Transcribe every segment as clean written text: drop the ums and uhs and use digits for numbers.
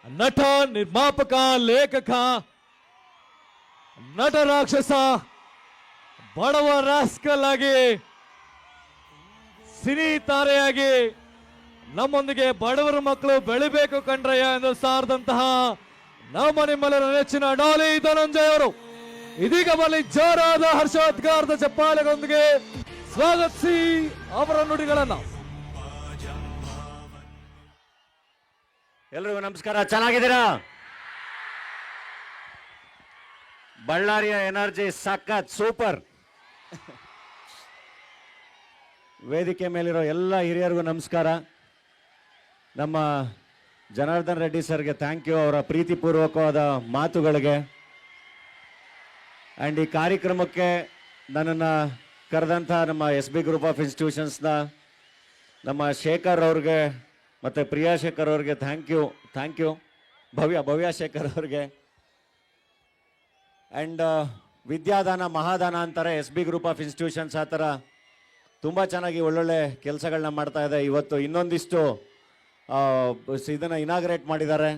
ನಟ, ನಿರ್ಮಾಪಕ, ಲೇಖಕ, ನಟ ರಾಕ್ಷಸ, ಬಡವ ರಾಸ್ಕಲ್ ಆಗಿ, ಸಿನಿ ತಾರೆಯಾಗಿ ನಮ್ಮೊಂದಿಗೆ ಬಡವರ ಮಕ್ಕಳು ಬೆಳಿಬೇಕು ಕಂಡ್ರಯ್ಯ ಎಂದು ಸಾರದಂತಹ ನಮ್ಮ ನಿಮ್ಮೆಲ್ಲರ ನೆಚ್ಚಿನ ಡಾಲಿ ಧನಂಜಯ ಅವರು ಇದೀಗ ಬಳಿ ಜೋರಾದ ಹರ್ಷೋದ್ಗಾರದ ಚಪ್ಪಾಳೆಗಳೊಂದಿಗೆ ಸ್ವಾಗತಿಸಿ ಅವರ ನುಡಿಗಳನ್ನ. ಎಲ್ರಿಗೂ ನಮಸ್ಕಾರ. ಚೆನ್ನಾಗಿದ್ದೀರಾ? ಬಳ್ಳಾರಿಯ ಎನರ್ಜಿ ಸಖತ್ ಸೂಪರ್. ವೇದಿಕೆ ಮೇಲಿರೋ ಎಲ್ಲ ಹಿರಿಯರಿಗೂ ನಮಸ್ಕಾರ. ನಮ್ಮ ಜನಾರ್ದನ್ ರೆಡ್ಡಿ ಸರ್ಗೆ ಥ್ಯಾಂಕ್ ಯು, ಅವರ ಪ್ರೀತಿಪೂರ್ವಕವಾದ ಮಾತುಗಳಿಗೆ. ಆ್ಯಂಡ್ ಈ ಕಾರ್ಯಕ್ರಮಕ್ಕೆ ನನ್ನನ್ನು ಕರೆದಂಥ ನಮ್ಮ SB ಗ್ರೂಪ್ ಆಫ್ ಇನ್ಸ್ಟಿಟ್ಯೂಷನ್ಸ್ನ ನಮ್ಮ ಶೇಖರ್ ಅವ್ರಿಗೆ ಮತ್ತು ಪ್ರಿಯಾ ಶೇಖರ್ ಅವ್ರಿಗೆ ಥ್ಯಾಂಕ್ ಯು. ಭವ್ಯ ಶೇಖರ್ ಅವ್ರಿಗೆ. ಆ್ಯಂಡ್ ವಿದ್ಯಾದಾನ ಮಹಾದಾನ ಅಂತಾರೆ SB ಗ್ರೂಪ್ ಆಫ್ ಇನ್ಸ್ಟಿಟ್ಯೂಷನ್ಸ್. ಆ ಥರ ತುಂಬ ಚೆನ್ನಾಗಿ ಒಳ್ಳೊಳ್ಳೆ ಕೆಲಸಗಳನ್ನ ಮಾಡ್ತಾ ಇದೆ. ಇವತ್ತು ಇನ್ನೊಂದಿಷ್ಟು ಇದನ್ನು ಇನಾಗ್ರೇಟ್ ಮಾಡಿದ್ದಾರೆ.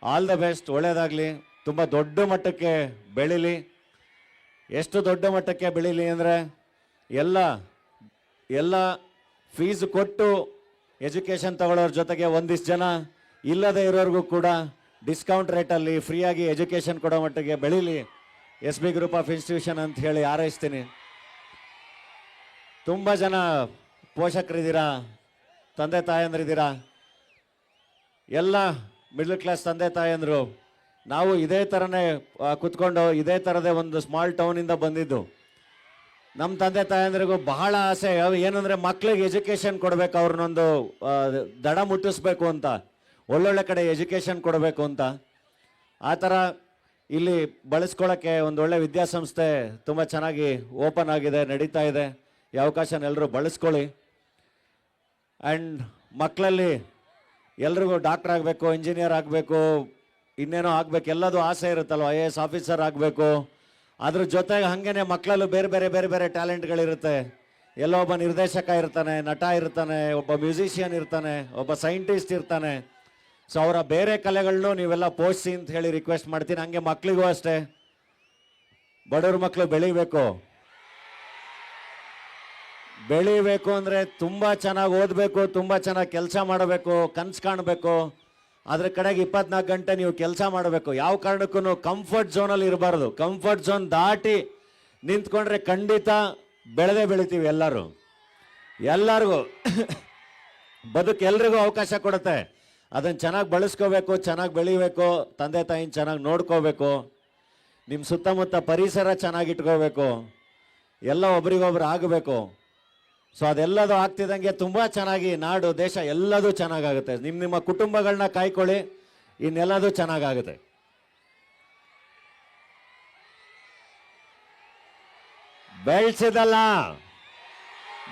ಆಲ್ ದ ಬೆಸ್ಟ್, ಒಳ್ಳೆಯದಾಗಲಿ, ತುಂಬ ದೊಡ್ಡ ಮಟ್ಟಕ್ಕೆ ಬೆಳೀಲಿ. ಎಷ್ಟು ದೊಡ್ಡ ಮಟ್ಟಕ್ಕೆ ಬೆಳೀಲಿ ಅಂದರೆ ಎಲ್ಲ ಫೀಸ್ ಕೊಟ್ಟು ಎಜುಕೇಷನ್ ತಗೊಳ್ಳೋರ ಜೊತೆಗೆ ಒಂದಿಷ್ಟು ಜನ ಇಲ್ಲದೆ ಇರೋರಿಗೂ ಕೂಡ ಡಿಸ್ಕೌಂಟ್ ರೇಟಲ್ಲಿ ಫ್ರೀಯಾಗಿ ಎಜುಕೇಷನ್ ಕೊಡೋ ಮಟ್ಟಿಗೆ ಬೆಳೀಲಿ SB ಗ್ರೂಪ್ ಆಫ್ ಇನ್ಸ್ಟಿಟ್ಯೂಷನ್ ಅಂತ ಹೇಳಿ ಹಾರೈಸ್ತೀನಿ. ತುಂಬ ಜನ ಪೋಷಕರಿದ್ದೀರಾ, ತಂದೆ ತಾಯಂದ್ರಿದ್ದೀರಾ, ಎಲ್ಲ ಮಿಡ್ಲ್ ಕ್ಲಾಸ್ ತಂದೆ ತಾಯಂದರು. ನಾವು ಇದೇ ಥರನೇ ಕುತ್ಕೊಂಡು ಇದೇ ಥರದೇ ಒಂದು ಸ್ಮಾಲ್ ಟೌನಿಂದ ಬಂದಿದ್ದು. ನಮ್ಮ ತಂದೆ ತಾಯಂದ್ರಿಗೂ ಬಹಳ ಆಸೆ ಏನಂದರೆ ಮಕ್ಕಳಿಗೆ ಎಜುಕೇಷನ್ ಕೊಡಬೇಕು, ಅವ್ರನ್ನೊಂದು ದಡ ಮುಟ್ಟಿಸ್ಬೇಕು ಅಂತ, ಒಳ್ಳೊಳ್ಳೆ ಕಡೆ ಎಜುಕೇಷನ್ ಕೊಡಬೇಕು ಅಂತ. ಆ ಥರ ಇಲ್ಲಿ ಬಳಸ್ಕೊಳ್ಳೋಕ್ಕೆ ಒಂದೊಳ್ಳೆ ವಿದ್ಯಾಸಂಸ್ಥೆ ತುಂಬ ಚೆನ್ನಾಗಿ ಓಪನ್ ಆಗಿದೆ, ನಡೀತಾ ಇದೆ. ಈ ಅವಕಾಶನ ಎಲ್ಲರೂ ಬಳಸ್ಕೊಳ್ಳಿ. ಆ್ಯಂಡ್ ಮಕ್ಕಳಲ್ಲಿ ಎಲ್ರಿಗೂ ಡಾಕ್ಟರ್ ಆಗಬೇಕು, ಇಂಜಿನಿಯರ್ ಆಗಬೇಕು, ಇನ್ನೇನೋ ಆಗಬೇಕು, ಎಲ್ಲದೂ ಆಸೆ ಇರುತ್ತಲ್ವ, IAS ಆಫೀಸರ್ ಆಗಬೇಕು. ಅದ್ರ ಜೊತೆಗೆ ಹಾಗೇನೆ ಮಕ್ಕಳಲ್ಲೂ ಬೇರೆ ಬೇರೆ ಟ್ಯಾಲೆಂಟ್ಗಳಿರುತ್ತೆ. ಎಲ್ಲೋ ಒಬ್ಬ ನಿರ್ದೇಶಕ ಇರ್ತಾನೆ, ನಟ ಇರ್ತಾನೆ, ಒಬ್ಬ ಮ್ಯೂಸಿಷಿಯನ್ ಇರ್ತಾನೆ, ಒಬ್ಬ ಸೈಂಟಿಸ್ಟ್ ಇರ್ತಾನೆ. ಸೊ ಅವರ ಬೇರೆ ಕಲೆಗಳನ್ನು ನೀವೆಲ್ಲ ಪೋಷಿಸಿ ಅಂತ ಹೇಳಿ ರಿಕ್ವೆಸ್ಟ್ ಮಾಡ್ತೀನಿ. ಹಂಗೆ ಮಕ್ಕಳಿಗೂ ಅಷ್ಟೇ, ಬಡವ್ರ ಮಕ್ಕಳು ಬೆಳಿಬೇಕು ಅಂದರೆ ತುಂಬ ಚೆನ್ನಾಗಿ ಓದಬೇಕು, ತುಂಬ ಚೆನ್ನಾಗಿ ಕೆಲಸ ಮಾಡಬೇಕು, ಕನಸು ಕಾಣಬೇಕು. ಅದ್ರ ಕಡೆಗೆ 24 ಗಂಟೆ ನೀವು ಕೆಲಸ ಮಾಡಬೇಕು. ಯಾವ ಕಾರಣಕ್ಕೂ ಕಂಫರ್ಟ್ ಝೋನಲ್ಲಿ ಇರಬಾರ್ದು. ಕಂಫರ್ಟ್ ಝೋನ್ ದಾಟಿ ನಿಂತ್ಕೊಂಡ್ರೆ ಖಂಡಿತ ಬೆಳಿತೀವಿ. ಎಲ್ಲರಿಗೂ ಬದುಕು ಎಲ್ರಿಗೂ ಅವಕಾಶ ಕೊಡುತ್ತೆ. ಅದನ್ನು ಚೆನ್ನಾಗಿ ಬಳಸ್ಕೋಬೇಕು, ಚೆನ್ನಾಗಿ ಬೆಳಿಬೇಕು, ತಂದೆ ತಾಯಿನ ಚೆನ್ನಾಗಿ ನೋಡ್ಕೋಬೇಕು, ನಿಮ್ಮ ಸುತ್ತಮುತ್ತ ಪರಿಸರ ಚೆನ್ನಾಗಿ ಇಟ್ಕೋಬೇಕು, ಎಲ್ಲ ಒಬ್ರಿಗೊಬ್ರು ಆಗಬೇಕು. ಸೊ ಅದೆಲ್ಲದೂ ಆಗ್ತಿದ್ದಂಗೆ ತುಂಬ ಚೆನ್ನಾಗಿ ನಾಡು ದೇಶ ಎಲ್ಲದೂ ಚೆನ್ನಾಗಾಗುತ್ತೆ. ನಿಮ್ಮ ಕುಟುಂಬಗಳನ್ನ ಕಾಯ್ಕೊಳ್ಳಿ, ಇನ್ನೆಲ್ಲದೂ ಚೆನ್ನಾಗಾಗುತ್ತೆ. ಬೆಳೆಸಿದಲ್ಲ,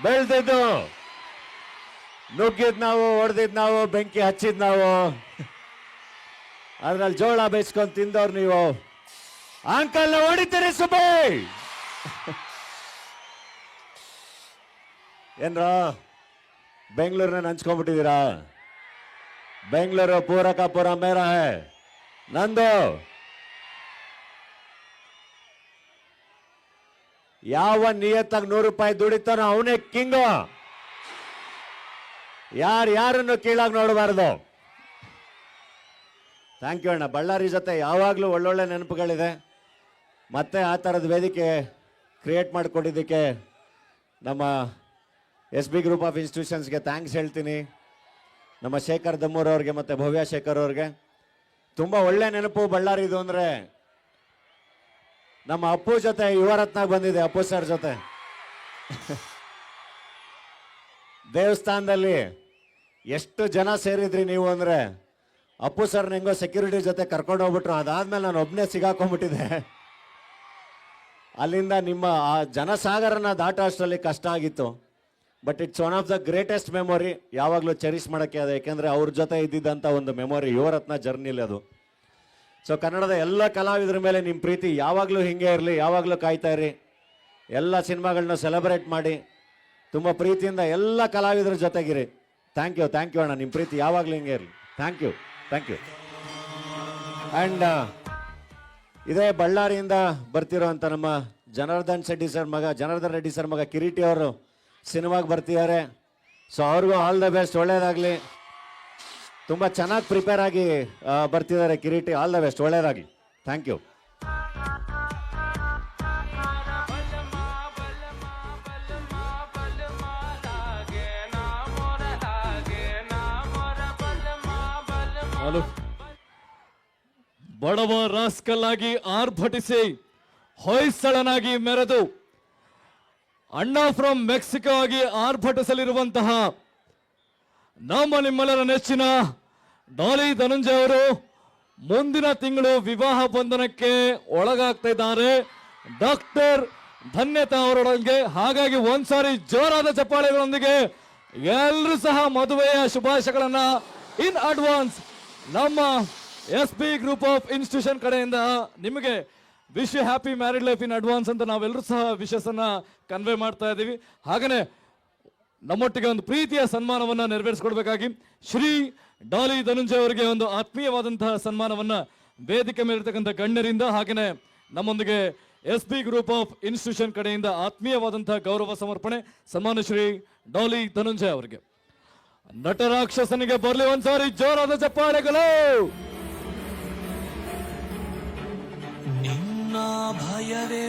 ಬೆಳೆದಿದ್ದು, ನುಗ್ಗಿದ್ ನಾವು, ಹೊಡೆದಿದ್ ನಾವು, ಬೆಂಕಿ ಹಚ್ಚಿದ್ ನಾವು, ಅದ್ರಲ್ಲಿ ಜೋಳ ಬೇಯಿಸ್ಕೊಂಡು ತಿಂದವ್ರು ನೀವು. ಅಂಕಲ್ನ ಹೊಡಿತೀರಿ ಸುಬ್ಬಿ ಏನ್ರ? ಬೆಂಗಳೂರನ್ನ ಹಂಚ್ಕೊಂಡ್ಬಿಟ್ಟಿದ್ದೀರಾ? ಬೆಂಗಳೂರು ಪೂರ ಮೇರಾ ಹೇ, ನಂದು. ಯಾವ ನಿಯತ್ತಾಗಿ 100 ರೂಪಾಯಿ ದುಡಿತಾನೋ ಅವನೇ ಕಿಂಗು. ಯಾರನ್ನು ಕೀಳಾಗಿ ನೋಡಬಾರ್ದು. ಥ್ಯಾಂಕ್ ಯು ಅಣ್ಣ. ಬಳ್ಳಾರಿ ಜೊತೆ ಯಾವಾಗಲೂ ಒಳ್ಳೊಳ್ಳೆ ನೆನಪುಗಳಿದೆ. ಮತ್ತೆ ಆ ಥರದ ವೇದಿಕೆ ಕ್ರಿಯೇಟ್ ಮಾಡಿಕೊಟ್ಟಿದ್ದಕ್ಕೆ ನಮ್ಮ SB ಗ್ರೂಪ್ ಆಫ್ ಇನ್ಸ್ಟಿಟ್ಯೂಷನ್ಸ್ಗೆ ಥ್ಯಾಂಕ್ಸ್ ಹೇಳ್ತೀನಿ. ನಮ್ಮ ಶೇಖರ್ ದಮ್ಮೂರ್ ಅವ್ರಿಗೆ ಮತ್ತು ಭವ್ಯ ಶೇಖರ್ ಅವ್ರಿಗೆ ತುಂಬ ಒಳ್ಳೆ ನೆನಪು ಬಳ್ಳಾರಿದು ಅಂದರೆ ನಮ್ಮ ಅಪ್ಪು ಜೊತೆ ಯುವರತ್ನ ಬಂದಿದೆ. ಅಪ್ಪು ಸರ್ ಜೊತೆ ದೇವಸ್ಥಾನದಲ್ಲಿ ಎಷ್ಟು ಜನ ಸೇರಿದ್ರಿ ನೀವು ಅಂದರೆ, ಅಪ್ಪು ಸರ್ನ ಹೆಂಗೋ ಸೆಕ್ಯೂರಿಟಿ ಜೊತೆ ಕರ್ಕೊಂಡು ಹೋಗ್ಬಿಟ್ರು. ಅದಾದ್ಮೇಲೆ ನಾನು ಒಬ್ಬನೇ ಸಿಗಾಕೊಂಡ್ಬಿಟ್ಟಿದ್ದೆ. ಅಲ್ಲಿಂದ ನಿಮ್ಮ ಆ ಜನಸಾಗರನ ದಾಟೋ ಅಷ್ಟರಲ್ಲಿ ಕಷ್ಟ ಆಗಿತ್ತು. But it's one of the greatest memory. ಯಾವಾಗಲೂ ಚೆರಿಷ್ ಮಾಡೋಕ್ಕೆ ಅದು, ಯಾಕೆಂದರೆ ಅವ್ರ ಜೊತೆ ಇದ್ದಿದ್ದಂಥ ಒಂದು ಮೆಮೊರಿ ಯುವರತ್ನ ಜರ್ನಿಲಿ ಅದು. ಸೊ ಕನ್ನಡದ ಎಲ್ಲ ಕಲಾವಿದರ ಮೇಲೆ ನಿಮ್ಮ ಪ್ರೀತಿ ಯಾವಾಗಲೂ ಹಿಂಗೆ ಇರಲಿ, ಯಾವಾಗಲೂ ಕಾಯ್ತಾ ಇರಿ. ಎಲ್ಲ ಸಿನಿಮಾಗಳನ್ನ ಸೆಲೆಬ್ರೇಟ್ ಮಾಡಿ ತುಂಬ ಪ್ರೀತಿಯಿಂದ ಎಲ್ಲ ಕಲಾವಿದರ ಜೊತೆಗಿರಿ. ಥ್ಯಾಂಕ್ ಯು ಅಣ್ಣ. ನಿಮ್ಮ ಪ್ರೀತಿ ಯಾವಾಗಲೂ ಹಿಂಗೆ ಇರಲಿ. Thank you. ಅಂಡ್ ಇದೇ ಬಳ್ಳಾರಿಯಿಂದ ಬರ್ತಿರೋಂಥ ನಮ್ಮ ಜನಾರ್ದನ್ ರೆಡ್ಡಿ ಸರ್ ಮಗ ಕಿರೀಟಿ ಅವರು ಸಿನಿಮಾಗೆ ಬರ್ತಿದ್ದಾರೆ. ಸೊ ಅವ್ರಿಗೂ ಆಲ್ ದ ಬೆಸ್ಟ್, ಒಳ್ಳೇದಾಗಲಿ. ತುಂಬ ಚೆನ್ನಾಗಿ ಪ್ರಿಪೇರ್ ಆಗಿ ಬರ್ತಿದ್ದಾರೆ ಕಿರೀಟಿ. ಆಲ್ ದ ಬೆಸ್ಟ್, ಒಳ್ಳೇದಾಗಲಿ. Thank you. ಬಡವ ರಾಸ್ಕಲ್ ಆಗಿ ಆರ್ಭಟಿಸಿ ಹೊಯ್ಸಳನಾಗಿ ಮೆರೆದು ಅಣ್ಣ ಫ್ರಮ್ ಮೆಕ್ಸಿಕೋ ಆಗಿ ಆರ್ಭಟಿಸಲಿರುವಂತಹ ನಮ್ಮ ನಿಮ್ಮೆಲ್ಲರ ನೆಚ್ಚಿನ ಡಾಲಿ ಧನಂಜಯ ಅವರು ಮುಂದಿನ ತಿಂಗಳು ವಿವಾಹ ಬಂಧನಕ್ಕೆ ಒಳಗಾಗ್ತಾ ಇದ್ದಾರೆ ಡಾಕ್ಟರ್ ಧನ್ಯತಾ ಅವರೊಂದಿಗೆ. ಹಾಗಾಗಿ ಒಂದ್ಸಾರಿ ಜೋರಾದ ಚಪ್ಪಾಳೆಗಳೊಂದಿಗೆ ಎಲ್ಲರೂ ಸಹ ಮದುವೆಯ ಶುಭಾಶಯಗಳನ್ನ ಇನ್ ಅಡ್ವಾನ್ಸ್ ನಮ್ಮ SP ಗ್ರೂಪ್ ಆಫ್ ಇನ್ಸ್ಟಿಟ್ಯೂಷನ್ ಕಡೆಯಿಂದ ನಿಮಗೆ wish you happy married life in advance ಅಂತ ನಾವೆಲ್ಲರೂ ಸಹ ವಿಶಸ್ಸನ್ನ ಕನ್ವೆ ಮಾಡ್ತಾ ಇದ್ದೀವಿ. ಹಾಗನೇ ನಮ್ಮೊಟ್ಟಿಗೆ ಒಂದು ಪ್ರೀತಿಯ ಸನ್ಮಾನವನ್ನ ನೆರವೇರಿಸಿಕೊಡ್ಬೇಕಾಗಿ ಶ್ರೀ ಡಾಲಿ ಧನಂಜಯ ಅವರಿಗೆ ಒಂದು ಆತ್ಮೀಯವಾದಂತಹ ಸನ್ಮಾನವನ್ನ ವೇದಿಕೆ ಮೇಲಿರ್ತಕ್ಕಂಥ ಗಣ್ಯರಿಂದ ಹಾಗೇನೆ ನಮ್ಮೊಂದಿಗೆ SP ಗ್ರೂಪ್ ಆಫ್ ಇನ್ಸ್ಟಿಟ್ಯೂಷನ್ ಕಡೆಯಿಂದ ಆತ್ಮೀಯವಾದಂತಹ ಗೌರವ ಸಮರ್ಪಣೆ ಸನ್ಮಾನ ಶ್ರೀ ಡಾಲಿ ಧನಂಜಯ ಅವರಿಗೆ. ನಟರಾಕ್ಷಸನಿಗೆ ಬರಲಿ ಒಂದ್ಸಾರಿ ಜೋರಾದ ಚಪ್ಪಾಳೆಗಳು. ನಿನ್ನ ಭಯವೇ